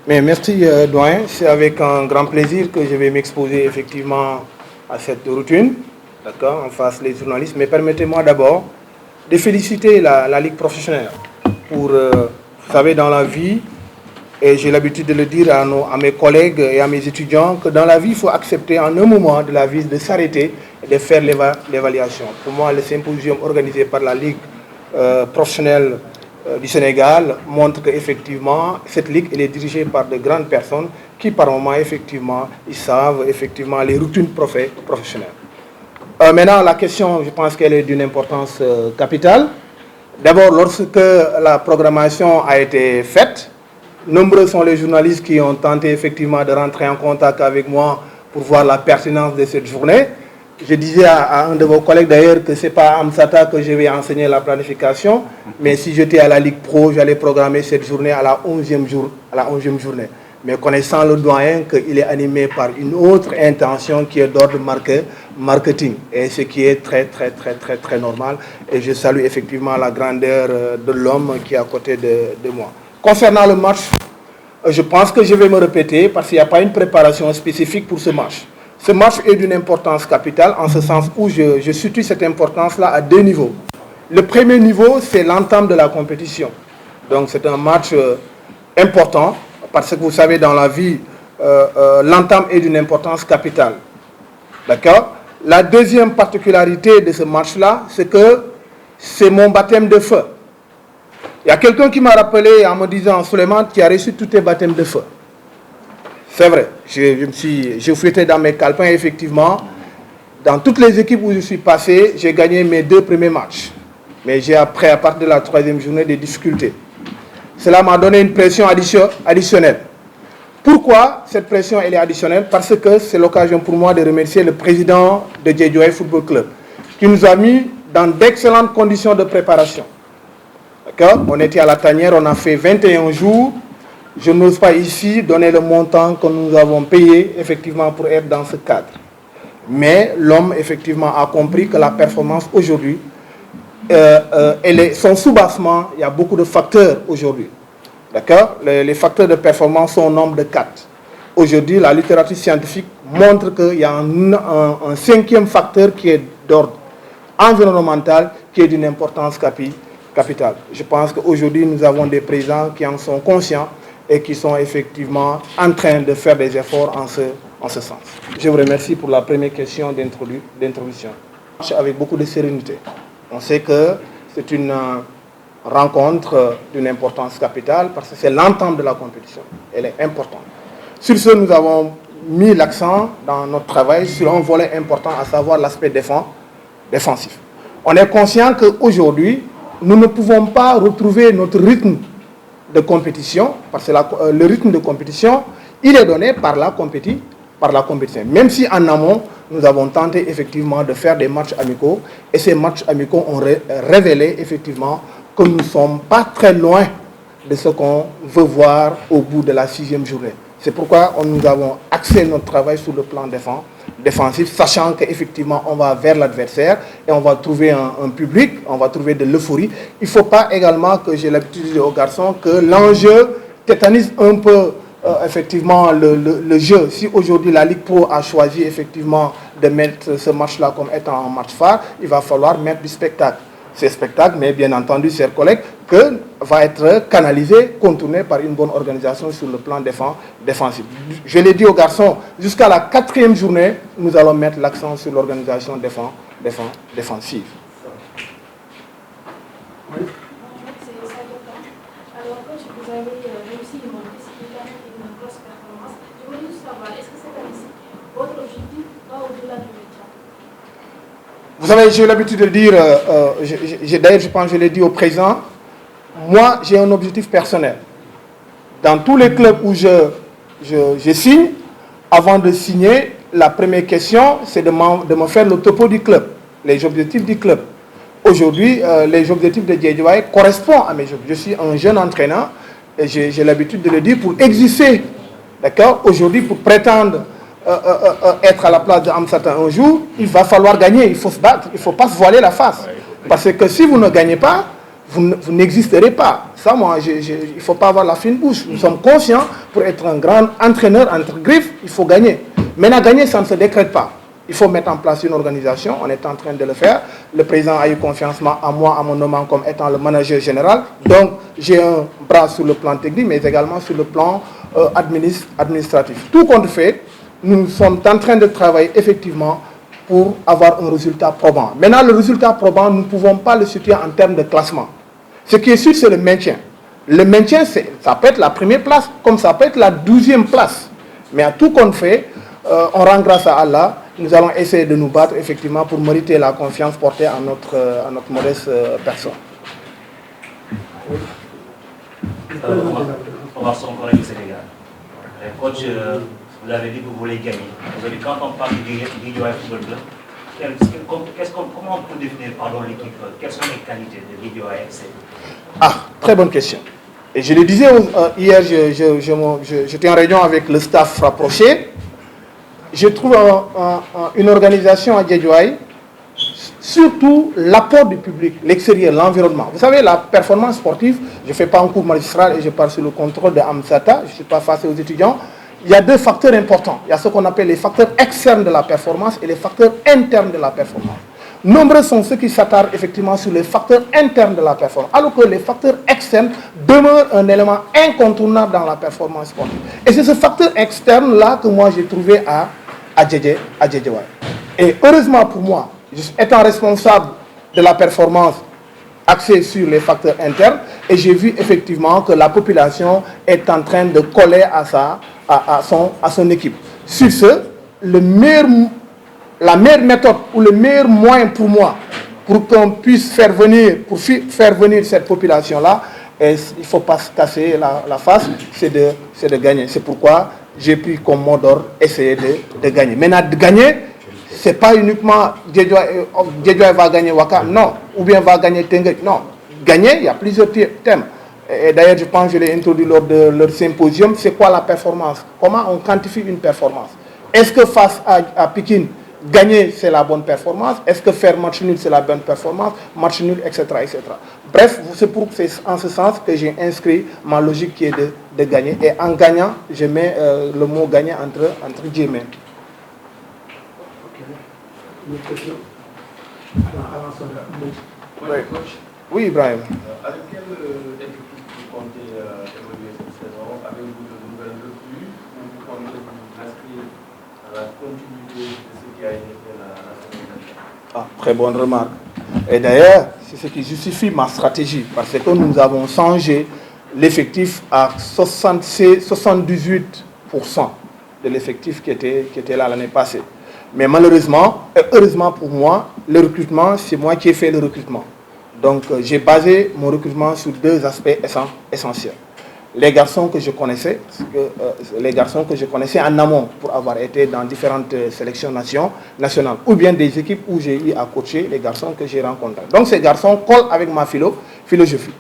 Mais merci doyen, c'est avec un grand plaisir que je vais m'exposer effectivement à cette routine, d'accord, en face des journalistes. Mais permettez-moi d'abord de féliciter la Ligue professionnelle pour, vous savez, dans la vie, et j'ai l'habitude de le dire à mes collègues et à mes étudiants, que dans la vie, il faut accepter en un moment de la vie de s'arrêter et de faire l'évaluation. Pour moi, le symposium organisé par la Ligue professionnelle du Sénégal montre qu'effectivement, cette ligue elle est dirigée par de grandes personnes qui, par moment, effectivement, ils savent effectivement les routines professionnelles. Maintenant, la question, je pense qu'elle est d'une importance capitale. D'abord, lorsque la programmation a été faite, nombreux sont les journalistes qui ont tenté effectivement de rentrer en contact avec moi pour voir la pertinence de cette journée. Je disais à un de vos collègues d'ailleurs que ce n'est pas à Amsata que je vais enseigner la planification, mais si j'étais à la Ligue Pro, j'allais programmer cette journée à la 11e journée. Mais connaissant le doyen qu'il est animé par une autre intention qui est d'ordre marketing, et ce qui est très normal. Et je salue effectivement la grandeur de l'homme qui est à côté de moi. Concernant le match, je pense que je vais me répéter parce qu'il n'y a pas une préparation spécifique pour ce match. Ce match est d'une importance capitale en ce sens où je situe cette importance-là à deux niveaux. Le premier niveau, c'est l'entame de la compétition. Donc c'est un match important parce que vous savez, dans la vie, l'entame est d'une importance capitale. D'accord? La deuxième particularité de ce match-là, c'est que c'est mon baptême de feu. Il y a quelqu'un qui m'a rappelé en me disant, Souleymane, tu as reçu tous tes baptêmes de feu. C'est vrai, je fouettais dans mes calepins, effectivement. Dans toutes les équipes où je suis passé, j'ai gagné mes 2 premiers matchs. Mais j'ai après, à partir de la 3e journée, des difficultés. Cela m'a donné une pression additionnelle. Pourquoi cette pression elle est additionnelle? Parce que c'est l'occasion pour moi de remercier le président de Guédiawaye Football Club, qui nous a mis dans d'excellentes conditions de préparation. D'accord? On était à la tanière, on a fait 21 jours. Je n'ose pas ici donner le montant que nous avons payé effectivement pour être dans ce cadre. Mais l'homme effectivement a compris que la performance aujourd'hui, son soubassement, il y a beaucoup de facteurs aujourd'hui. D'accord? Les facteurs de performance sont au nombre de 4. Aujourd'hui, la littérature scientifique montre qu'il y a un 5e facteur qui est d'ordre environnemental, qui est d'une importance capitale. Je pense qu'aujourd'hui, nous avons des présidents qui en sont conscients et qui sont effectivement en train de faire des efforts en ce sens. Je vous remercie pour la première question d'introduction. Avec beaucoup de sérénité. On sait que c'est une rencontre d'une importance capitale parce que c'est l'entame de la compétition. Elle est importante. Sur ce, nous avons mis l'accent dans notre travail sur un volet important, à savoir l'aspect défensif. On est conscient qu'aujourd'hui, nous ne pouvons pas retrouver notre rythme de compétition, parce que le rythme de compétition, il est donné par la compétition. Même si en amont, nous avons tenté effectivement de faire des matchs amicaux, et ces matchs amicaux ont révélé effectivement que nous ne sommes pas très loin de ce qu'on veut voir au bout de la 6e journée. C'est pourquoi nous avons axé notre travail sur le plan défensif, sachant qu'effectivement on va vers l'adversaire et on va trouver un public, on va trouver de l'euphorie. Il ne faut pas également, que j'ai l'habitude de dire aux garçons, que l'enjeu tétanise un peu effectivement le jeu. Si aujourd'hui la Ligue Pro a choisi effectivement de mettre ce match-là comme étant un match phare, il va falloir mettre du spectacle. Ce spectacle, mais bien entendu, chers collègues, que va être canalisé, contourné par une bonne organisation sur le plan défensif. Je l'ai dit aux garçons, jusqu'à la 4e journée, nous allons mettre l'accent sur l'organisation défensive. Oui. Alors, coach, vous avez réussi une discipline et une grosse performance. Je voulais juste savoir, est-ce que cette année, votre objectif va au-delà du métier? Vous savez, j'ai l'habitude de le dire, d'ailleurs je pense que je l'ai dit au président, moi j'ai un objectif personnel. Dans tous les clubs où je signe, avant de signer, la première question c'est de me faire le topo du club, les objectifs du club. Aujourd'hui, les objectifs de Guédiawaye correspondent à mes objectifs. Je suis un jeune entraîneur, et j'ai l'habitude de le dire, pour exister, d'accord, aujourd'hui pour prétendre être à la place de Amsata un jour, il va falloir gagner, il faut se battre, il ne faut pas se voiler la face. Parce que si vous ne gagnez pas, vous n'existerez pas. Ça, moi, il ne faut pas avoir la fine bouche. Nous sommes conscients, pour être un grand entraîneur entre griffes, il faut gagner. Maintenant, gagner, ça ne se décrète pas. Il faut mettre en place une organisation, on est en train de le faire. Le président a eu confiance en moi, en mon nommant comme étant le manager général. Donc, j'ai un bras sur le plan technique, mais également sur le plan administratif. Tout compte fait, nous sommes en train de travailler effectivement pour avoir un résultat probant. Maintenant, le résultat probant, nous ne pouvons pas le situer en termes de classement. Ce qui est sûr, c'est le maintien. Le maintien, ça peut être la première place, comme ça peut être la 12e place. Mais à tout compte fait, on rend grâce à Allah. Nous allons essayer de nous battre effectivement pour mériter la confiance portée à notre modeste personne. On va s'en corriger au Sénégal. Coach, vous l'avez dit que vous voulez gagner. Aujourd'hui, quand on parle du Guédiawaye Football Club, comment on peut définir l'équipe? Quelles sont les qualités de Guédiawaye FC? Ah, très bonne question. Et je le disais hier, j'étais en réunion avec le staff rapproché. Je trouve une organisation à Guédiawaye, surtout l'apport du public, l'extérieur, l'environnement. Vous savez, la performance sportive, je ne fais pas un cours magistral et je parle sur le contrôle de Amsata, je ne suis pas face aux étudiants. Il y a deux facteurs importants. Il y a ce qu'on appelle les facteurs externes de la performance et les facteurs internes de la performance. Nombreux sont ceux qui s'attardent effectivement sur les facteurs internes de la performance, alors que les facteurs externes demeurent un élément incontournable dans la performance sportive. Et c'est ce facteur externe-là que moi j'ai trouvé à Guédiawaye. Et heureusement pour moi, étant responsable de la performance axée sur les facteurs internes, et j'ai vu effectivement que la population est en train de coller à son équipe. Sur ce, la meilleure méthode ou le meilleur moyen pour moi, pour qu'on puisse faire venir cette population-là, il ne faut pas se casser la face, c'est de gagner. C'est pourquoi j'ai pris comme mot d'ordre essayer de gagner. Maintenant, de gagner, ce n'est pas uniquement Guédiawaye va gagner Ouakam, non, ou bien va gagner Tenguède, non. Gagner, il y a plusieurs thèmes. Et d'ailleurs, je pense que je l'ai introduit lors de leur symposium, c'est quoi la performance? Comment on quantifie une performance? Est-ce que face à Pikine, gagner, c'est la bonne performance? Est-ce que faire match nul, c'est la bonne performance? Match nul, etc. etc. Bref, c'est en ce sens que j'ai inscrit ma logique qui est de gagner. Et en gagnant, je mets le mot gagner entre guillemets. Une autre question? Oui, Ibrahim. Avec quel effectif vous comptez évoluer cette saison? Avez-vous de nouvelles recrues ou vous comptez vous inscrire à la continuité de ce qui a été fait la saison dernière? Très bonne remarque. Et d'ailleurs, c'est ce qui justifie ma stratégie, parce que nous avons changé l'effectif à 78% de l'effectif qui était là l'année passée. Mais malheureusement, et heureusement pour moi, le recrutement, c'est moi qui ai fait le recrutement. Donc j'ai basé mon recrutement sur deux aspects essentiels. Les garçons que je connaissais en amont pour avoir été dans différentes sélections nationales, ou bien des équipes où j'ai eu à coacher les garçons que j'ai rencontrés. Donc ces garçons collent avec ma philosophie.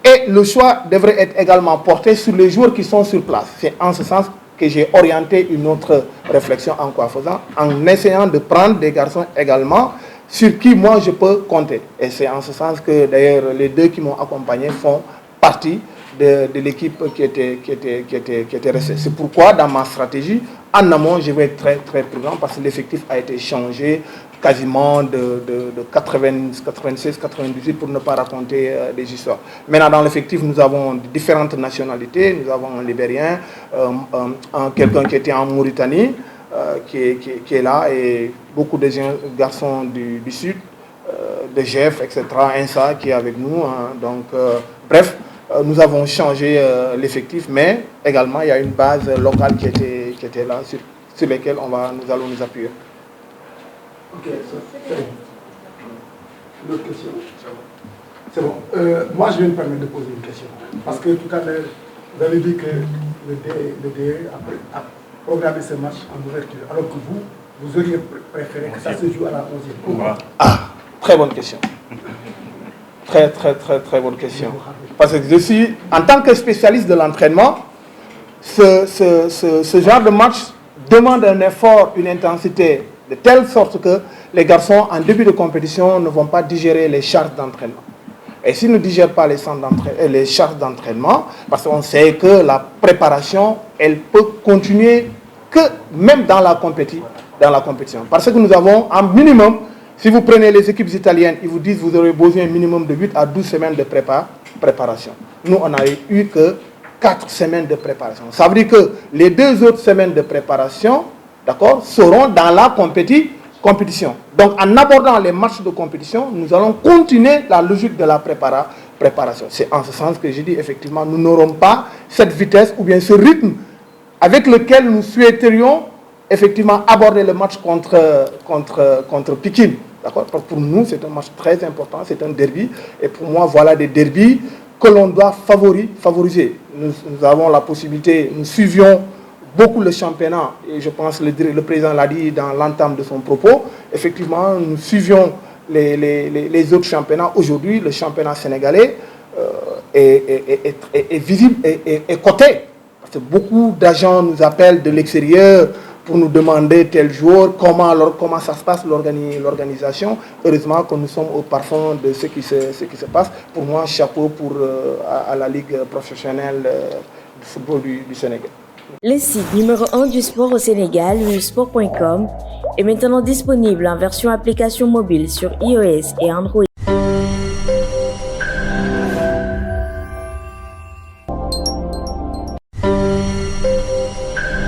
Et le choix devrait être également porté sur les joueurs qui sont sur place. C'est en ce sens que j'ai orienté une autre réflexion en quoi faisant, en essayant de prendre des garçons également sur qui moi je peux compter. Et c'est en ce sens que d'ailleurs les deux qui m'ont accompagné font partie de l'équipe qui était restée. C'est pourquoi dans ma stratégie, en amont, je vais être très très prudent parce que l'effectif a été changé quasiment de 96-98 pour ne pas raconter des histoires. Maintenant dans l'effectif, nous avons différentes nationalités. Nous avons un Libérien, quelqu'un qui était en Mauritanie, qui est là, et beaucoup de garçons du Sud, de GEF, etc., INSA qui est avec nous. Donc, bref, nous avons changé l'effectif, mais également il y a une base locale qui était là, sur laquelle nous allons nous appuyer. Ok, c'est bon. Une autre question? C'est bon. Moi, je vais me permettre de poser une question. Parce que tout à l'heure, vous avez dit que le DE a programmé ce match en ouverture, alors que vous auriez préféré que ça se joue à la 11e. Très bonne question. Très, très, très, très bonne question. Parce que je suis, en tant que spécialiste de l'entraînement, ce genre de match demande un effort, une intensité, de telle sorte que les garçons, en début de compétition, ne vont pas digérer les charges d'entraînement. Et s'ils ne digèrent pas les charges d'entraînement, parce qu'on sait que la préparation, elle peut continuer que même dans la compétition. Parce que nous avons un minimum, si vous prenez les équipes italiennes, ils vous disent que vous aurez besoin un minimum de 8 à 12 semaines de préparation. Nous, on n'a eu que 4 semaines de préparation. Ça veut dire que les 2 autres semaines de préparation, d'accord, seront dans la compétition. Donc, en abordant les matchs de compétition, nous allons continuer la logique de la préparation. C'est en ce sens que j'ai dit, effectivement, nous n'aurons pas cette vitesse ou bien ce rythme avec lequel nous souhaiterions effectivement aborder le match contre Pikine. D'accord ? Pour nous, c'est un match très important, c'est un derby. Et pour moi, voilà des derbys que l'on doit favoriser. Nous avons la possibilité, nous suivions beaucoup le championnat, et je pense que le président l'a dit dans l'entame de son propos. Effectivement, nous suivions les autres championnats. Aujourd'hui, le championnat sénégalais est visible et coté. Parce que beaucoup d'agents nous appellent de l'extérieur pour nous demander tel jour, comment ça se passe, l'organisation. Heureusement que nous sommes au parfum de ce qui se passe. Pour moi, chapeau à la Ligue professionnelle de football du Sénégal. Le site numéro 1 du sport au Sénégal, sport.com, est maintenant disponible en version application mobile sur iOS et Android.